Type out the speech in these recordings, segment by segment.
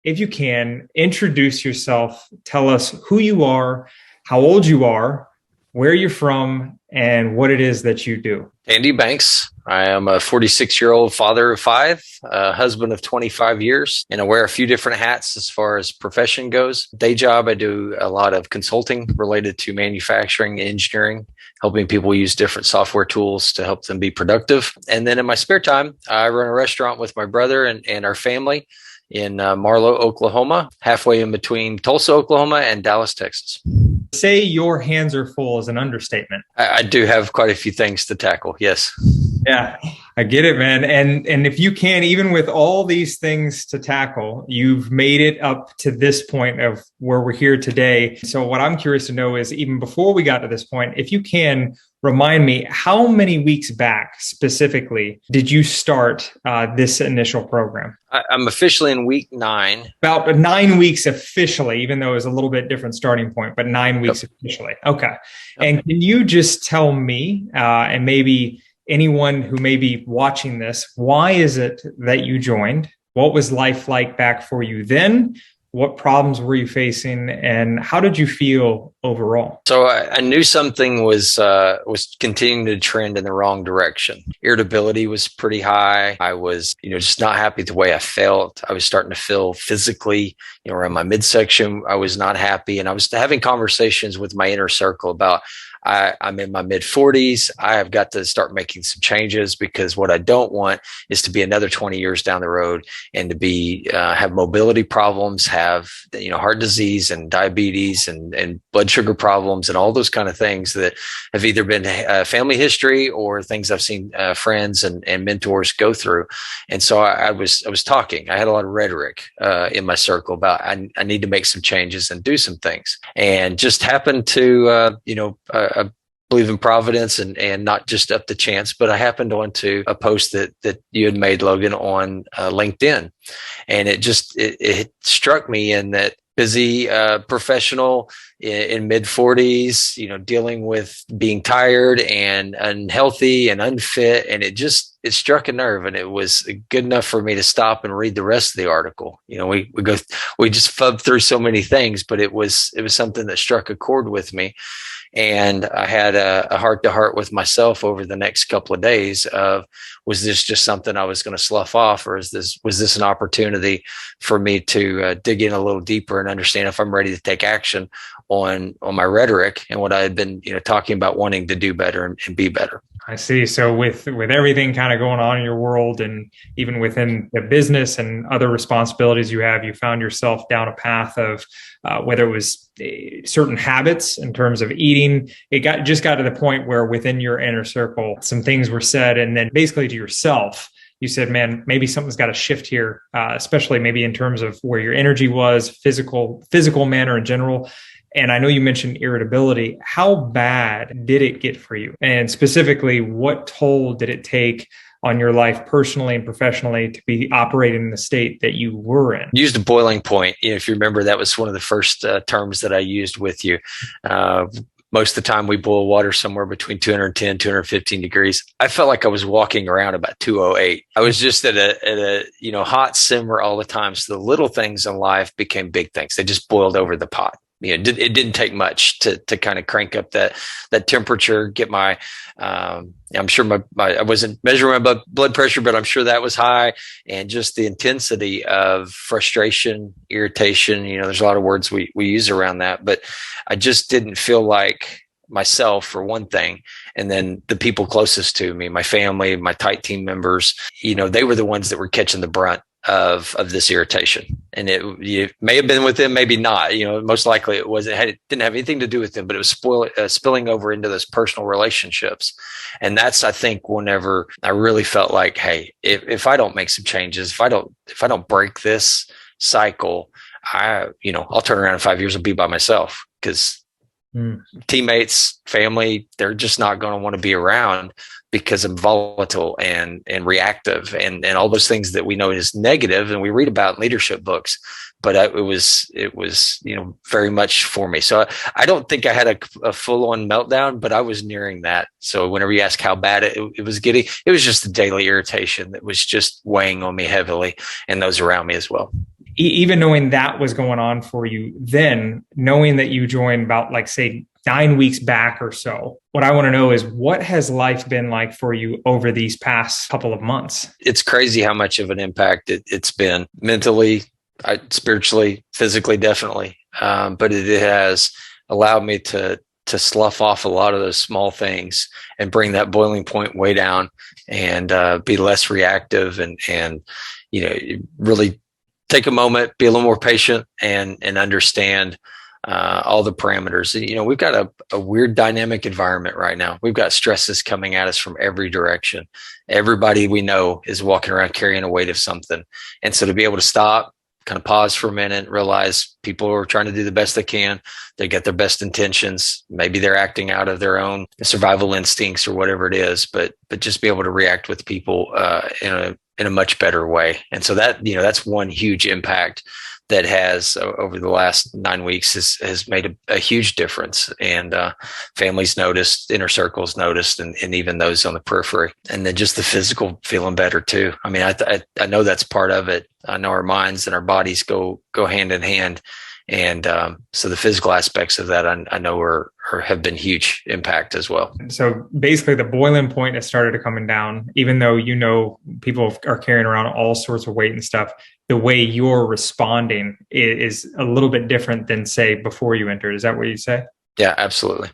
if you can, introduce yourself. Tell us who you are, how old you are, where you're from, and what it is that you do. Tandy Banks. I am a 46-year-old father of five, a husband of 25 years, and I wear a few different hats as far as profession goes. Day job, I do a lot of consulting related to manufacturing, engineering, helping people use different software tools to help them be productive. And then in my spare time, I run a restaurant with my brother and our family in Marlow, Oklahoma, halfway in between Tulsa, Oklahoma, and Dallas, Texas. Say your hands are full is an understatement. I do have quite a few things to tackle. Yes. Yeah, I get it, man. And if you can, even with all these things to tackle, you've made it up to this point of where we're here today. So what I'm curious to know is, even before we got to this point, if you can remind me, how many weeks back specifically did you start this initial program? I'm officially in week 9. About 9 weeks officially, even though it was a little bit different starting point, but 9 weeks officially. Okay. Yep. And can you just tell me, and maybe anyone who may be watching this, why is it that you joined? What was life like back for you then? What problems were you facing, and how did you feel overall? So I knew something was continuing to trend in the wrong direction. Irritability was pretty high. I was, just not happy the way I felt. I was starting to feel physically, around my midsection, I was not happy. And I was having conversations with my inner circle about, I'm in my mid 40s. I have got to start making some changes, because what I don't want is to be another 20 years down the road and to be, have mobility problems, have, heart disease and diabetes and blood sugar problems and all those kind of things that have either been family history or things I've seen friends and mentors go through. And so I was talking. I had a lot of rhetoric in my circle about I need to make some changes and do some things, and just happened to I believe in providence and not just up to chance, but I happened onto a post that you had made, Logan, on LinkedIn. And it struck me in that busy professional in mid 40s, dealing with being tired and unhealthy and unfit. And it struck a nerve, and it was good enough for me to stop and read the rest of the article. We just fubbed through so many things, but it was something that struck a chord with me. And I had a heart to heart with myself over the next couple of days of, was this just something I was going to slough off, or was this an opportunity for me to dig in a little deeper and understand if I'm ready to take action on my rhetoric and what I had been, talking about wanting to do better and be better. I see. So with everything kind of going on in your world, and even within the business and other responsibilities you have, you found yourself down a path of whether it was certain habits in terms of eating. It just got to the point where within your inner circle, some things were said, and then basically to yourself, you said, man, maybe something's got to shift here, especially maybe in terms of where your energy was, physical manner in general. And I know you mentioned irritability. How bad did it get for you? And specifically, what toll did it take on your life personally and professionally to be operating in the state that you were in? Used a boiling point. If you remember, that was one of the first terms that I used with you. Most of the time we boil water somewhere between 210, 215 degrees. I felt like I was walking around about 208. I was just at a hot simmer all the time. So the little things in life became big things. They just boiled over the pot. It didn't take much to kind of crank up that temperature, get my, I'm sure I wasn't measuring my blood pressure, but I'm sure that was high. And just the intensity of frustration, irritation, there's a lot of words we use around that, but I just didn't feel like myself, for one thing. And then the people closest to me, my family, my tight team members, they were the ones that were catching the brunt of this irritation. And it may have been with them, maybe not. Most likely it was. It didn't have anything to do with them, but it was spilling over into those personal relationships. And that's, I think, whenever I really felt like, hey, if I don't make some changes, if I don't break this cycle, I'll turn around in 5 years and be by myself, because teammates, family, they're just not going to want to be around, because I'm volatile and reactive and all those things that we know is negative and we read about in leadership books. But it was very much for me. So I don't think I had a full on meltdown, but I was nearing that. So whenever you ask how bad it was getting, it was just the daily irritation that was just weighing on me heavily, and those around me as well. even knowing that was going on for you, then knowing that you joined about like say 9 weeks back or so, what I want to know is what has life been like for you over these past couple of months? It's crazy how much of an impact it's been mentally, spiritually, physically, definitely. But it has allowed me to slough off a lot of those small things and bring that boiling point way down and be less reactive and really take a moment, be a little more patient and understand all the parameters. We've got a weird dynamic environment right now. We've got stresses coming at us from every direction. Everybody we know is walking around carrying a weight of something. And so to be able to stop, kind of pause for a minute, realize people are trying to do the best they can. They get their best intentions. Maybe they're acting out of their own survival instincts or whatever it is, but just be able to react with people in a much better way. And so that's one huge impact that has over the last 9 weeks has made a huge difference. And families noticed, inner circles noticed, and even those on the periphery. And then just the physical feeling better too. I mean, I know that's part of it. I know our minds and our bodies go hand in hand. And so the physical aspects of that, I know have been huge impact as well. So basically the boiling point has started coming down, even though, people are carrying around all sorts of weight and stuff. The way you're responding is a little bit different than say before you entered. Is that what you say? Yeah, absolutely.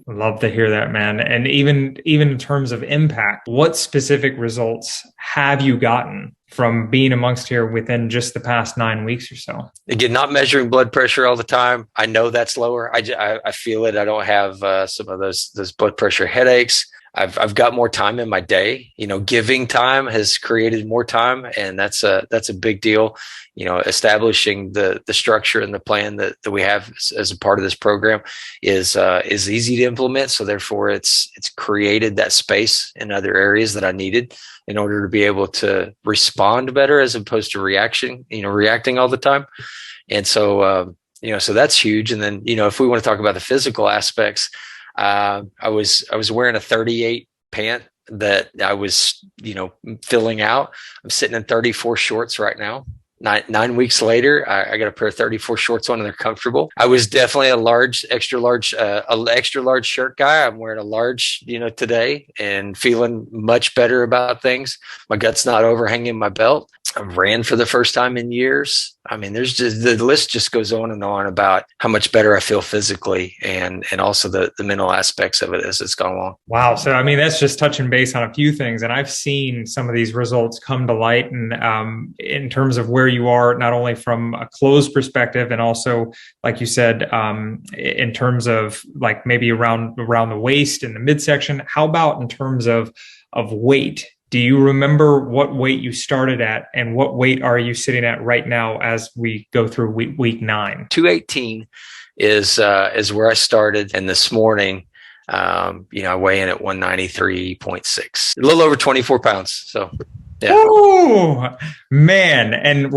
Love to hear that, man. And even in terms of impact, what specific results have you gotten from being amongst here within just the past 9 weeks or so? Again, not measuring blood pressure all the time. I know that's lower. I feel it. I don't have some of those blood pressure headaches. I've got more time in my day. Giving time has created more time, and that's a big deal. Establishing the structure and the plan that we have as a part of this program is easy to implement. So therefore, it's created that space in other areas that I needed in order to be able to respond better as opposed to reacting all the time. And so so that's huge. And then if we want to talk about the physical aspects. I was wearing a 38 pant that I was, filling out. I'm sitting in 34 shorts right now. 9 weeks later, I got a pair of 34 shorts on and they're comfortable. I was definitely a extra large shirt guy. I'm wearing a large, today and feeling much better about things. My gut's not overhanging my belt. I ran for the first time in years. I mean, there's just the list just goes on and on about how much better I feel physically and also the mental aspects of it as it's gone along. Wow. So, I mean, that's just touching base on a few things. And I've seen some of these results come to light and in terms of where you are, not only from a clothes perspective and also, like you said, in terms of like maybe around the waist and the midsection. How about in terms of weight? Do you remember what weight you started at and what weight are you sitting at right now as we go through week 9? 218 is where I started. And this morning, I weigh in at 193.6, a little over 24 pounds. So yeah. Oh man. And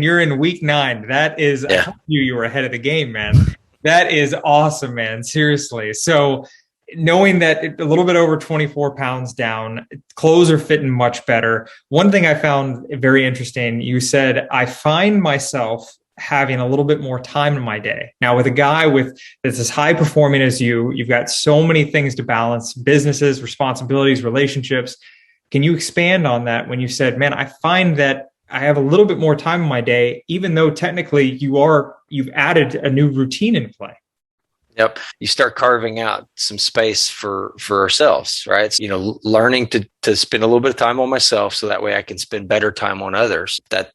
you're in week 9. That is, yeah. I told you were ahead of the game, man. That is awesome, man. Seriously. So knowing that a little bit over 24 pounds down, clothes are fitting much better. One thing I found very interesting, you said, I find myself having a little bit more time in my day. Now, with a guy that's as high performing as you've got so many things to balance, businesses, responsibilities, relationships. Can you expand on that when you said, man, I find that I have a little bit more time in my day, even though technically you've added a new routine in play? Yep. You start carving out some space for ourselves, right? Learning to spend a little bit of time on myself so that way I can spend better time on others. That's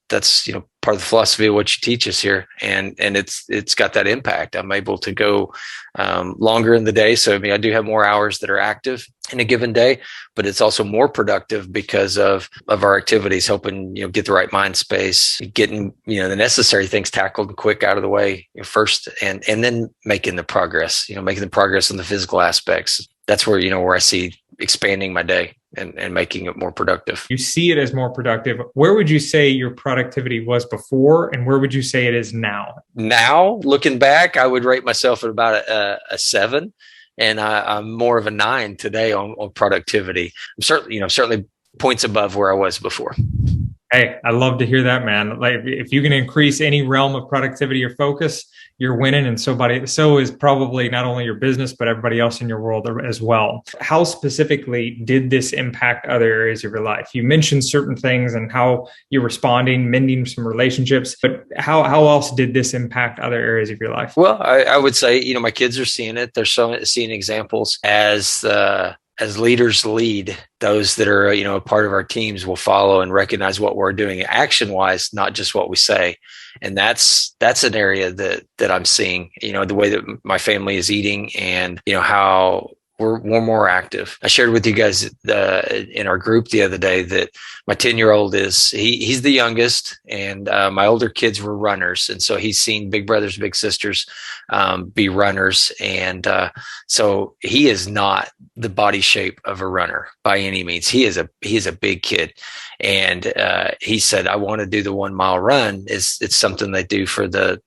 part of the philosophy of what you teach us here. And it's got that impact. I'm able to go longer in the day. So, I do have more hours that are active in a given day, but it's also more productive because of our activities, helping, get the right mind space, getting, the necessary things tackled and quick out of the way first, and then making the progress on the physical aspects. That's where, where I see expanding my day and making it more productive. You see it as more productive. Where would you say your productivity was before, and where would you say it is now? Now, looking back, I would rate myself at about a 7, and I'm more of a 9 today on productivity. I'm certainly points above where I was before. Hey, I love to hear that, man. Like if you can increase any realm of productivity or focus, you're winning. And so is probably not only your business, but everybody else in your world as well. How specifically did this impact other areas of your life? You mentioned certain things and how you're responding, mending some relationships, but how else did this impact other areas of your life? Well, I would say, my kids are seeing it. They're seeing examples as leaders lead. Those that are, a part of our teams will follow and recognize what we're doing action wise, not just what we say. And that's an area that I'm seeing, the way that my family is eating and, how we're more active. I shared with you guys in our group the other day that my 10-year-old he's the youngest, and my older kids were runners. And so he's seen big brothers, big sisters be runners. And so he is not the body shape of a runner by any means. He is a big kid. And he said, I want to do the 1 mile run. It's something they do for the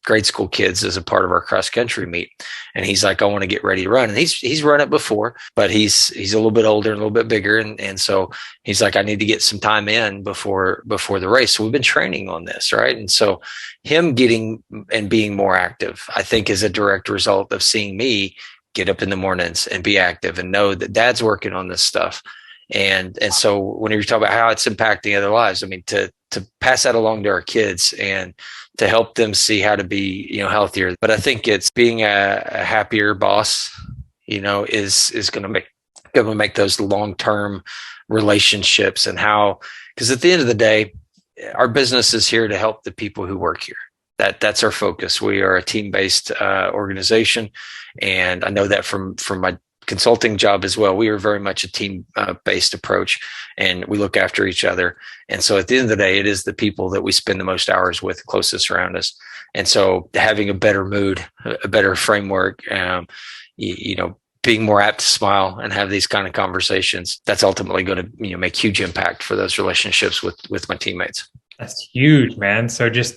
grade school kids as a part of our cross country meet. And he's like, I want to get ready to run. And he's run it before, but he's a little bit older and a little bit bigger. And so he's like, I need to get some time in before the race. So we've been training on this, right? And so him getting and being more active, I think, is a direct result of seeing me get up in the mornings and be active and know that dad's working on this stuff. And so when you're talking about how it's impacting other lives, I mean, to pass that along to our kids and to help them see how to be, healthier. But I think it's being a happier boss, is going to make those long-term relationships, and because at the end of the day, our business is here to help the people who work here. That's our focus. We are a team-based organization. And I know that from my consulting job as well. We are very much a team-based approach, and we look after each other. And so at the end of the day, it is the people that we spend the most hours with closest around us. And so having a better mood, a better framework, being more apt to smile and have these kind of conversations, that's ultimately going to, make huge impact for those relationships with my teammates. That's huge, man. So just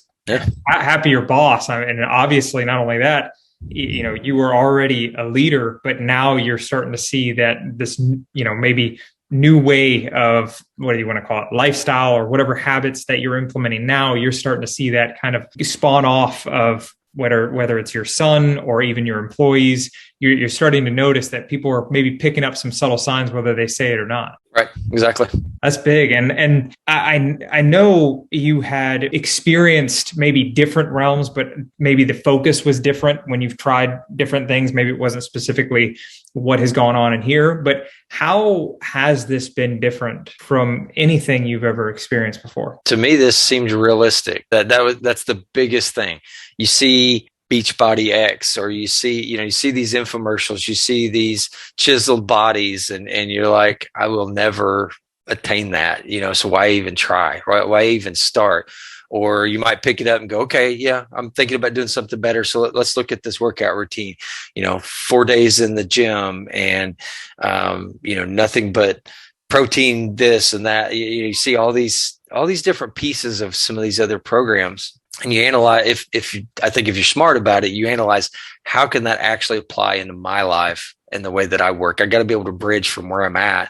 happier boss. I mean, and obviously not only that, you were already a leader, but now you're starting to see that this, maybe new way of, what do you want to call it, lifestyle or whatever habits that you're implementing now, you're starting to see that kind of spawn off of whether it's your son or even your employees. You're starting to notice that people are maybe picking up some subtle signs, whether they say it or not. Right. Exactly. That's big. And I know you had experienced maybe different realms, but maybe the focus was different when you've tried different things. Maybe it wasn't specifically what has gone on in here, but how has this been different from anything you've ever experienced before? To me, this seems realistic. That's the biggest thing. You see Beachbody X, or you see these infomercials, you see these chiseled bodies, and you're like, I will never attain that, so why even try? Why even start? Or you might pick it up and go, okay, yeah, I'm thinking about doing something better. So let's look at this workout routine, 4 days in the gym and, nothing but protein, this and that. You see all these different pieces of some of these other programs. And you analyze, I think if you're smart about it, you analyze, how can that actually apply into my life and the way that I work? I got to be able to bridge from where I'm at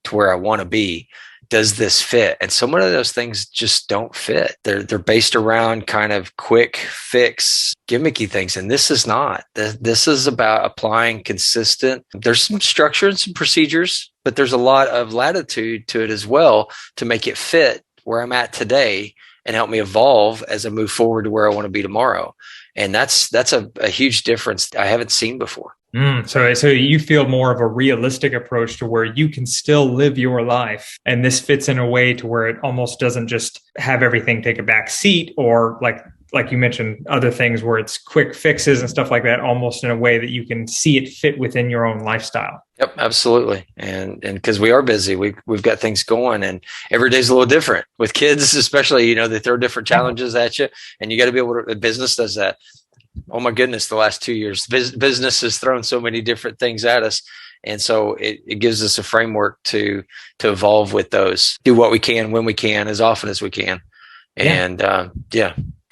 to where I want to be. Does this fit? And so many of those things just don't fit. They're based around kind of quick fix, gimmicky things. And this is not. This is about applying consistent. There's some structure and some procedures, but there's a lot of latitude to it as well to make it fit where I'm at today and help me evolve as I move forward to where I want to be tomorrow. And that's a huge difference I haven't seen before. So you feel more of a realistic approach to where you can still live your life, and this fits in a way to where it almost doesn't just have everything take a back seat, or like you mentioned, other things where it's quick fixes and stuff like that, almost in a way that you can see it fit within your own lifestyle. Yep, absolutely. And because we are busy, we've got things going, and every day's a little different with kids, especially, they throw different challenges at you, and you got to be able to, business does that. Oh my goodness, the last 2 years, business has thrown so many different things at us. And so it gives us a framework to evolve with those, do what we can, when we can, as often as we can. And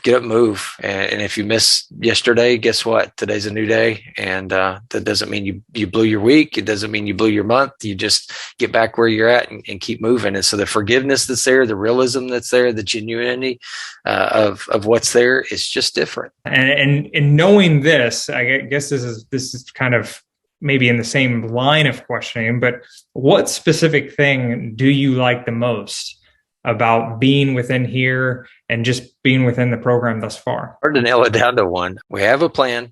get up, move. And if you miss yesterday, guess what? Today's a new day. And that doesn't mean you blew your week. It doesn't mean you blew your month. You just get back where you're at and keep moving. And so the forgiveness that's there, the realism that's there, the genuinity of what's there is just different. And knowing this, I guess this is kind of maybe in the same line of questioning, but what specific thing do you like the most about being within here and just being within the program thus far? Hard to nail it down to one. We have a plan.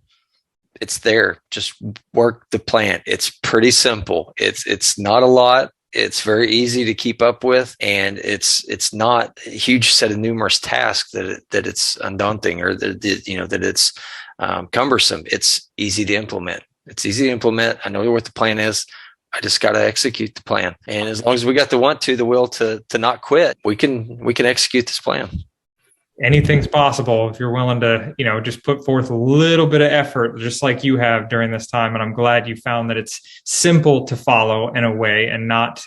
It's there. Just work the plan. It's pretty simple. It's not a lot. It's very easy to keep up with, and it's not a huge set of numerous tasks that it's undaunting or that it's cumbersome. It's easy to implement. It's easy to implement. I know what the plan is. I just got to execute the plan. And as long as we got the will to not quit, we can execute this plan. Anything's possible if you're willing to, just put forth a little bit of effort, just like you have during this time. And I'm glad you found that it's simple to follow in a way and not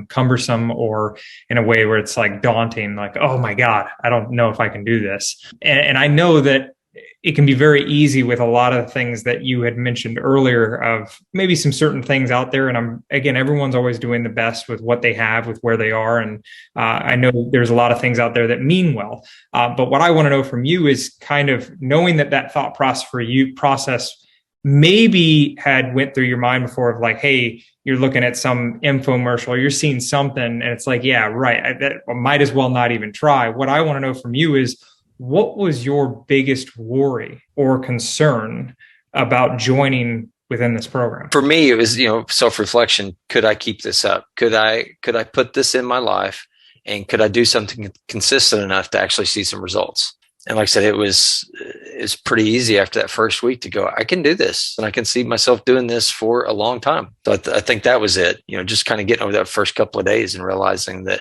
cumbersome or in a way where it's like daunting, like, oh my God, I don't know if I can do this. And I know that it can be very easy with a lot of things that you had mentioned earlier of maybe some certain things out there. And everyone's always doing the best with what they have, with where they are. And I know there's a lot of things out there that mean well. But what I want to know from you is kind of knowing that thought process maybe had went through your mind before of like, hey, you're looking at some infomercial, or you're seeing something and it's like, yeah, right. I might as well not even try. What I want to know from you is, what was your biggest worry or concern about joining within this program? For me, it was, self-reflection. Could I keep this up? Could I put this in my life, and could I do something consistent enough to actually see some results? And like I said, it's pretty easy after that first week to go, I can do this, and I can see myself doing this for a long time. So I think that was it, just kind of getting over that first couple of days and realizing that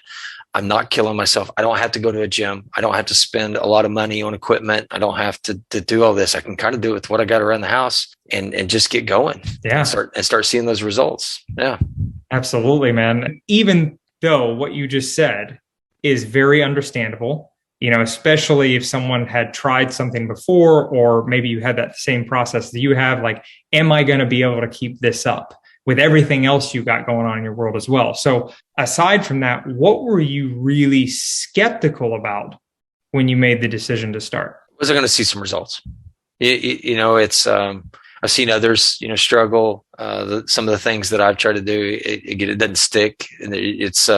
I'm not killing myself. I don't have to go to a gym. I don't have to spend a lot of money on equipment. I don't have to do all this. I can kind of do it with what I got around the house and just get going. Yeah. And start seeing those results. Yeah. Absolutely, man. Even though what you just said is very understandable, especially if someone had tried something before, or maybe you had that same process that you have, like, am I going to be able to keep this up with everything else you got going on in your world as well? So aside from that, what were you really skeptical about when you made the decision to start? Was I going to see some results? It's, I've seen others, struggle. Some of the things that I've tried to do, it doesn't stick. And it's,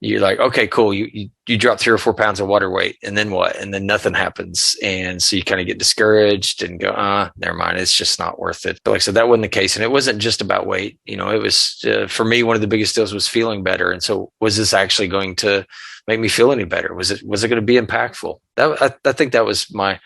you're like, okay, cool. You drop 3 or 4 pounds of water weight, and then what? And then nothing happens. And so you kind of get discouraged and go, never mind. It's just not worth it. But like I said, that wasn't the case. And it wasn't just about weight. It was, for me, one of the biggest deals was feeling better. And so was this actually going to make me feel any better? Was it going to be impactful? I think that was my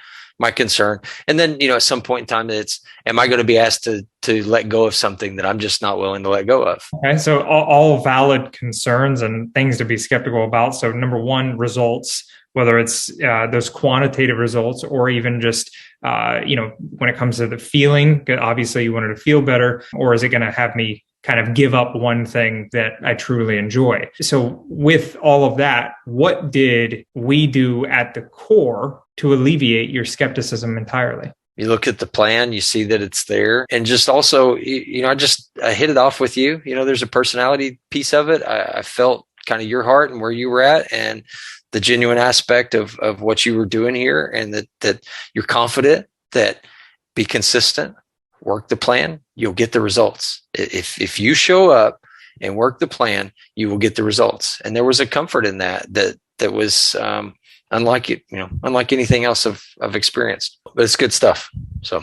concern. And then, at some point in time, it's, am I going to be asked to let go of something that I'm just not willing to let go of? Okay. So all valid concerns and things to be skeptical about. So number one, results, whether it's those quantitative results or even just, when it comes to the feeling, obviously you wanted to feel better, or is it going to have me kind of give up one thing that I truly enjoy? So with all of that, what did we do at the core to alleviate your skepticism entirely? You look at the plan, you see that it's there. And just also, I hit it off with you. There's a personality piece of it. I felt kind of your heart and where you were at, and the genuine aspect of what you were doing here, and that you're confident, that be consistent, work the plan, you'll get the results. If you show up and work the plan, you will get the results. And there was a comfort in that was unlike anything else I've experienced. But it's good stuff. So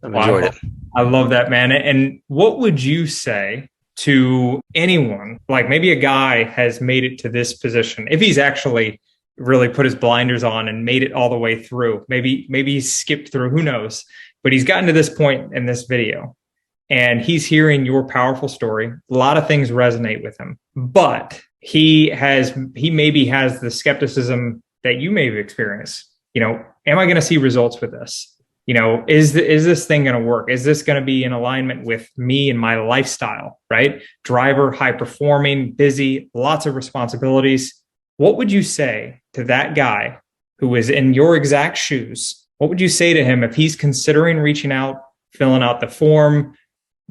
I've enjoyed it. I love that, man. And what would you say to anyone, like maybe a guy has made it to this position, if he's actually really put his blinders on and made it all the way through, maybe he's skipped through, who knows, but he's gotten to this point in this video and he's hearing your powerful story. A lot of things resonate with him, but he maybe has the skepticism that you may have experienced. Am I going to see results with this? Is this thing going to work? Is this going to be in alignment with me and my lifestyle, right? Driver, high performing, busy, lots of responsibilities. What would you say to that guy who was in your exact shoes, what would you say to him if he's considering reaching out, filling out the form,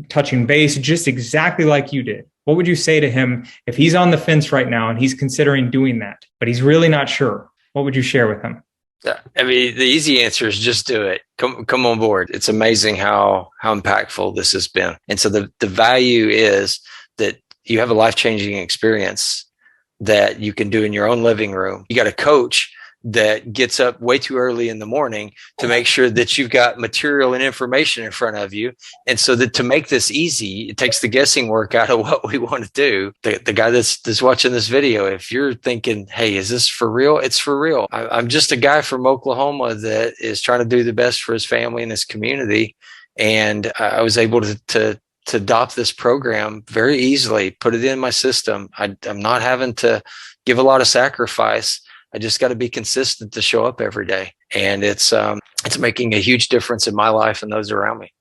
touching base, just exactly like you did? What would you say to him if he's on the fence right now and he's considering doing that, but he's really not sure? What would you share with him? Yeah. I mean, the easy answer is just do it. Come on board. It's amazing how impactful this has been. And so the value is that you have a life-changing experience that you can do in your own living room. You got a coach that gets up way too early in the morning to make sure that you've got material and information in front of you. And so that to make this easy, it takes the guessing work out of what we want to do. The guy that's watching this video, if you're thinking, hey, is this for real? It's for real. I'm just a guy from Oklahoma that is trying to do the best for his family and his community. And I was able to adopt this program very easily, put it in my system. I'm not having to give a lot of sacrifice. I just got to be consistent to show up every day. And it's making a huge difference in my life and those around me.